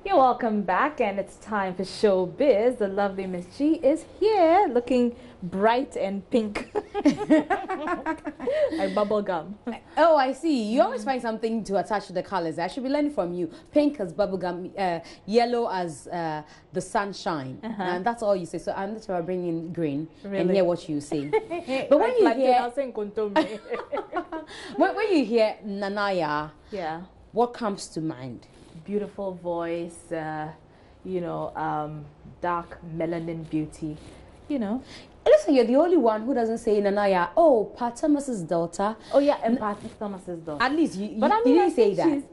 You're welcome back, and it's time for Showbiz. The lovely Miss G is here, looking bright and pink. Like bubble gum. Oh, I see. You always find something to attach to the colors. I should be learning from you. Pink as bubble gum, yellow as the sunshine. And that's all you say. So I'm just going to bring in green and hear what you say. But when you hear... when you hear Nanaia, yeah, what comes to mind? Beautiful voice, you know, dark melanin beauty, you know. Listen, you're the only one who doesn't say Nanaia, oh, Pat Thomas's daughter. Oh, yeah, and Pat Thomas's daughter. At least you didn't say that.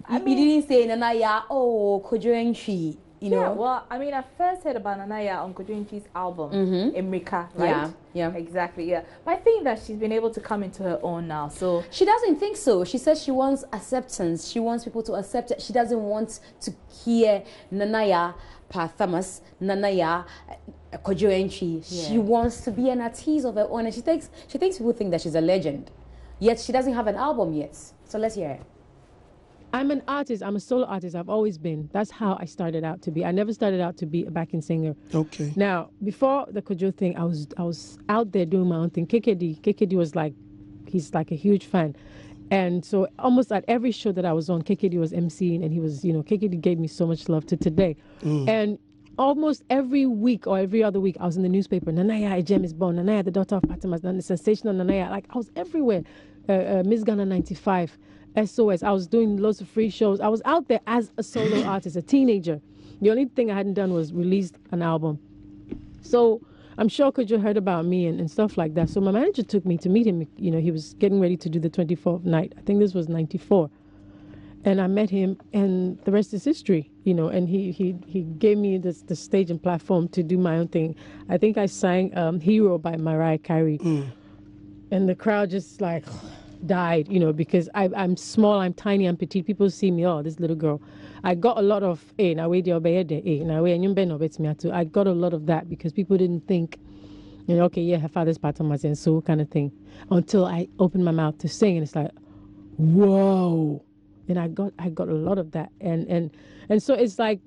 You didn't say Nanaia, oh, Kojoenchi, you know. Yeah, well, I mean, I first heard about Nanaia on Kojoenchi's album, Emrika, right? Yeah, exactly, yeah. But I think that she's been able to come into her own now, so... She doesn't think so. She says she wants acceptance. She wants people to accept it. She doesn't want to hear Nanaia, Pat Thomas, Nanaia, Kojoenchi. Yeah. She wants to be an artiste of her own, and she thinks people think that she's a legend. Yet she doesn't have an album yet. So let's hear it. I'm an artist. I'm a solo artist. I've always been. That's how I started out to be. I never started out to be a backing singer. Okay. Now, before the Kojo thing, I was out there doing my own thing. KKD was like, he's like a huge fan. And so almost at every show that I was on, KKD was emceeing, and he was, you know, KKD gave me so much love to today. And almost every week or every other week, I was in the newspaper. Nanaia Ejem is born. Nanaia, the daughter of Patamas, the sensational Nanaia. Like, I was everywhere. Miss Ghana 95. SOS. I was doing lots of free shows. I was out there as a solo artist, a teenager. The only thing I hadn't done was released an album. So I'm sure Kojo heard about me and stuff like that. So my manager took me to meet him. You know, he was getting ready to do the 24th night. I think this was 94. And I met him, and the rest is history, you know, and he gave me the stage and platform to do my own thing. I think I sang Hero by Mariah Carey. And the crowd just like... died, you know, because I'm small, I'm tiny, I'm petite. People see me, oh, this little girl. I got a lot of, I got a lot of that because people didn't think, you know, okay, yeah, her father's part of my and so kind of thing, until I opened my mouth to sing, and it's like, whoa. And I got a lot of that, and so it's like,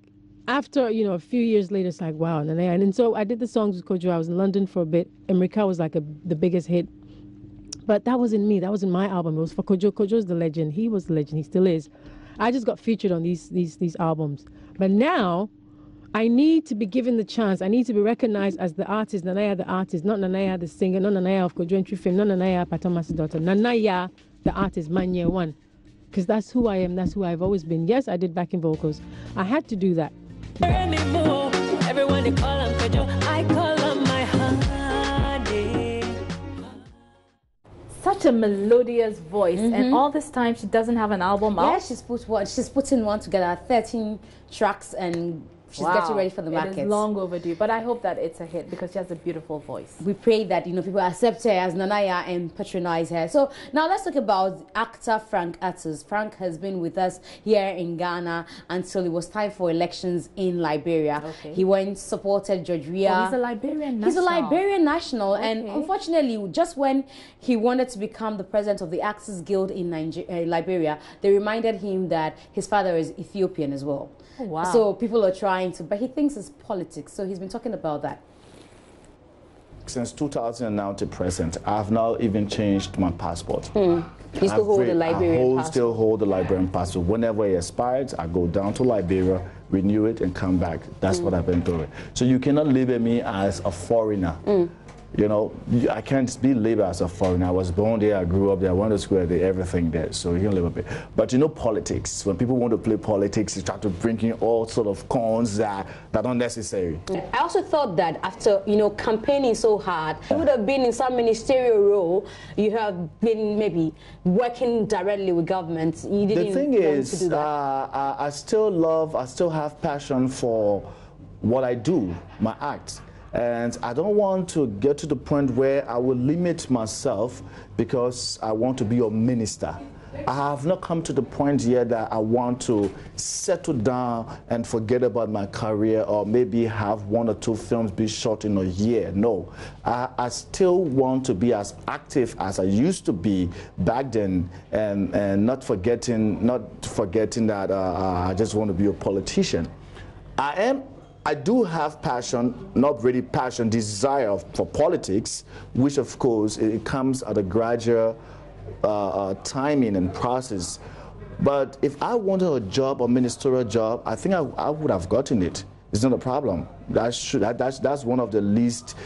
after, you know, a few years later, it's like, wow. And so I did the songs with Kojo. I was in London for a bit. Emrika was like the biggest hit. But that wasn't me. That wasn't my album. It was for Kojo. Kojo's the legend. He was the legend. He still is. I just got featured on these albums. But now, I need to be given the chance. I need to be recognized as the artist, Nanaia the artist, not Nanaia the singer, not Nanaia of Kojo fame, not Nanaia Patomas' daughter. Nanaia the artist, Manye one. Because that's who I am. That's who I've always been. Yes, I did backing vocals. I had to do that. Everyone they call him Kojo. I call him my honey. Such a melodious voice, and all this time she doesn't have an album out. Yeah, she's putting one together, 13 tracks, and she's getting ready for the market. It is long overdue, but I hope that it's a hit because she has a beautiful voice. We pray that, you know, people accept her as Nanaia and patronize her. So now let's talk about actor Frank Atos. Frank has been with us here in Ghana until it was time for elections in Liberia. Okay. He went, supported George Weah. Oh, he's a Liberian national. He's a Liberian national, and unfortunately, just when he wanted to become the president of the Actors Guild in Liberia, they reminded him that his father is Ethiopian as well. Oh, wow. So people are trying to, but he thinks it's politics. So he's been talking about that. Since 2000 now to present, I have now even changed my passport. You still hold the Liberian passport? Still hold the Liberian passport. Whenever it expires, I go down to Liberia, renew it, and come back. That's what I've been doing. So you cannot label me as a foreigner. You know, I can't be labeled as a foreigner. I was born there, I grew up there, I went to school there, everything there, so you can live a bit. But you know politics, when people want to play politics, you try to bring in all sort of cons that are necessary. I also thought that after, you know, campaigning so hard, you would have been in some ministerial role, you have been maybe working directly with government. You didn't the thing is, to do that. I still have passion for what I do, my act. And I don't want to get to the point where I will limit myself because I want to be a minister. I have not come to the point yet that I want to settle down and forget about my career or maybe have 1 or 2 films be shot in a year. No, I still want to be as active as I used to be back then, and not forgetting that I just want to be a politician. I do have passion, not really passion, desire for politics, which of course it comes at a gradual timing and process. But if I wanted a job, a ministerial job, I think I would have gotten it. It's not a problem. That's one of the least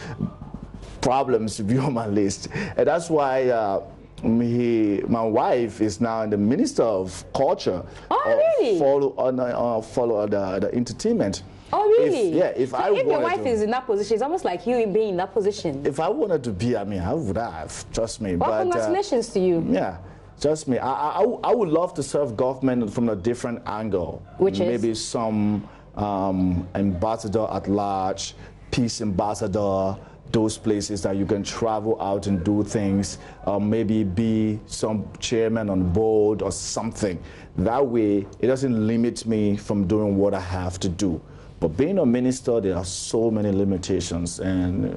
problems to be on my list. And that's why my wife is now the Minister of Culture. Oh, really? Follow the entertainment. Oh, really? If your wife is in that position, it's almost like you being in that position. If I wanted to be, I mean, I would have. Trust me. Well, congratulations to you. Yeah. Trust me. I would love to serve government from a different angle. Which is? Maybe some ambassador at large, peace ambassador, those places that you can travel out and do things, maybe be some chairman on board or something. That way, it doesn't limit me from doing what I have to do. But being a minister, there are so many limitations, and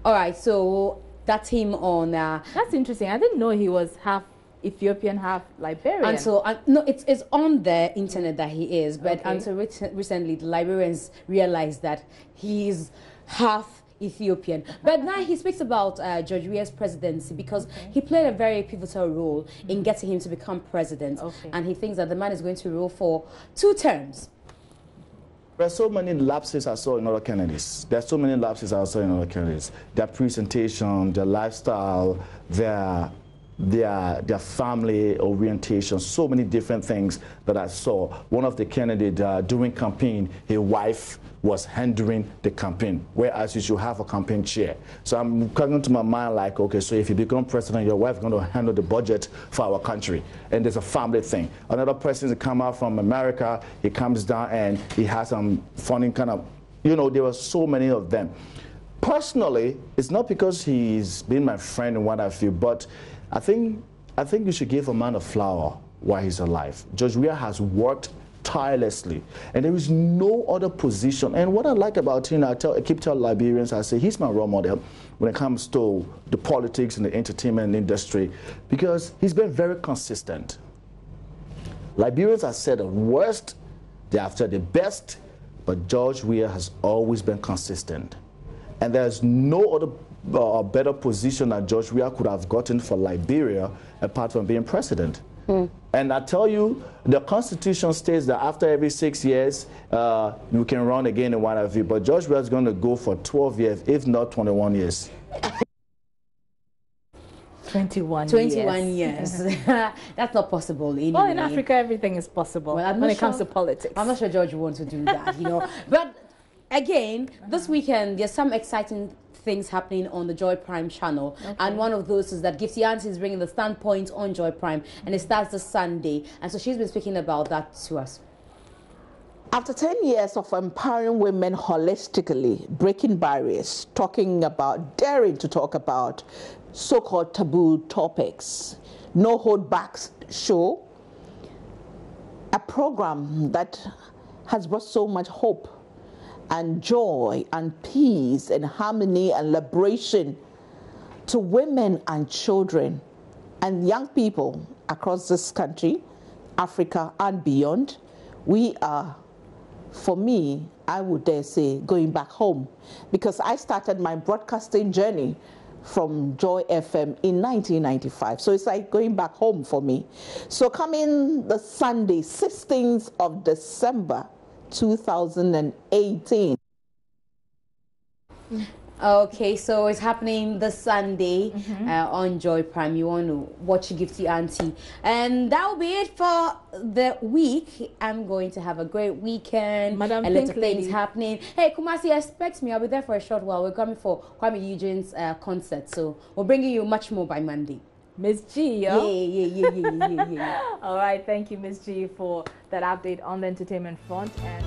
All right, so that's him on. That's interesting. I didn't know he was half Ethiopian, half Liberian. And so, no, it's on the internet that he is, but Okay. until recently, the Liberians realized that he's half Ethiopian. But now he speaks about George Weah's presidency because he played a very pivotal role in getting him to become president. Okay. And he thinks that the man is going to rule for 2 terms. there are so many lapses I saw in other candidates. There are so many lapses I saw in other candidates. Their presentation, their lifestyle, their family orientation, so many different things that I saw. One of the candidates during campaign, his wife was handling the campaign, whereas you should have a campaign chair. So I'm coming to my mind like, okay, so if you become president, your wife is going to handle the budget for our country. And there's a family thing. Another person come out from America, he comes down and he has some funny kind of, you know, there were so many of them. Personally, it's not because he's been my friend and what I feel, but I think you should give a man a flower while he's alive. George Weah has worked tirelessly, and there is no other position. And what I like about him, I keep telling Liberians, I say he's my role model when it comes to the politics and the entertainment industry, because he's been very consistent. Liberians have said the worst, they have said the best, but George Weah has always been consistent. And there's no other better position that George Weah could have gotten for Liberia apart from being president. And I tell you, the Constitution states that after every 6 years, you can run again in one of you. But George Weah is going to go for 12 years, if not 21 years. 21 years. That's not possible. Anyway. Well, in Africa, everything is possible when it comes to politics. I'm not sure George wants to do that, you know. But again, this weekend, there's some exciting things happening on the Joy Prime channel, and one of those is that Gifty Auntie is bringing the Standpoint on Joy Prime, and it starts this Sunday, and so she's been speaking about that to us. After 10 years of empowering women holistically, breaking barriers, daring to talk about so-called taboo topics, No Hold Back show, a program that has brought so much hope and joy and peace and harmony and liberation to women and children and young people across this country, Africa and beyond. We are, for me, I would dare say, going back home, because I started my broadcasting journey from Joy FM in 1995. So it's like going back home for me. So coming the Sunday, 16th of December, 2018. Okay, so it's happening this Sunday on Joy Prime. You want to watch Gifty Auntie. And that will be it for the week. I'm going to have a great weekend. Madam a lot Pink of things Lady. happening. Hey, Kumasi, expect me. I'll be there for a short while. We're coming for Kwame Eugene's concert. So we're bringing you much more by Monday. Miss G, yo. Yeah. All right, thank you, Miss G, for that update on the entertainment front. And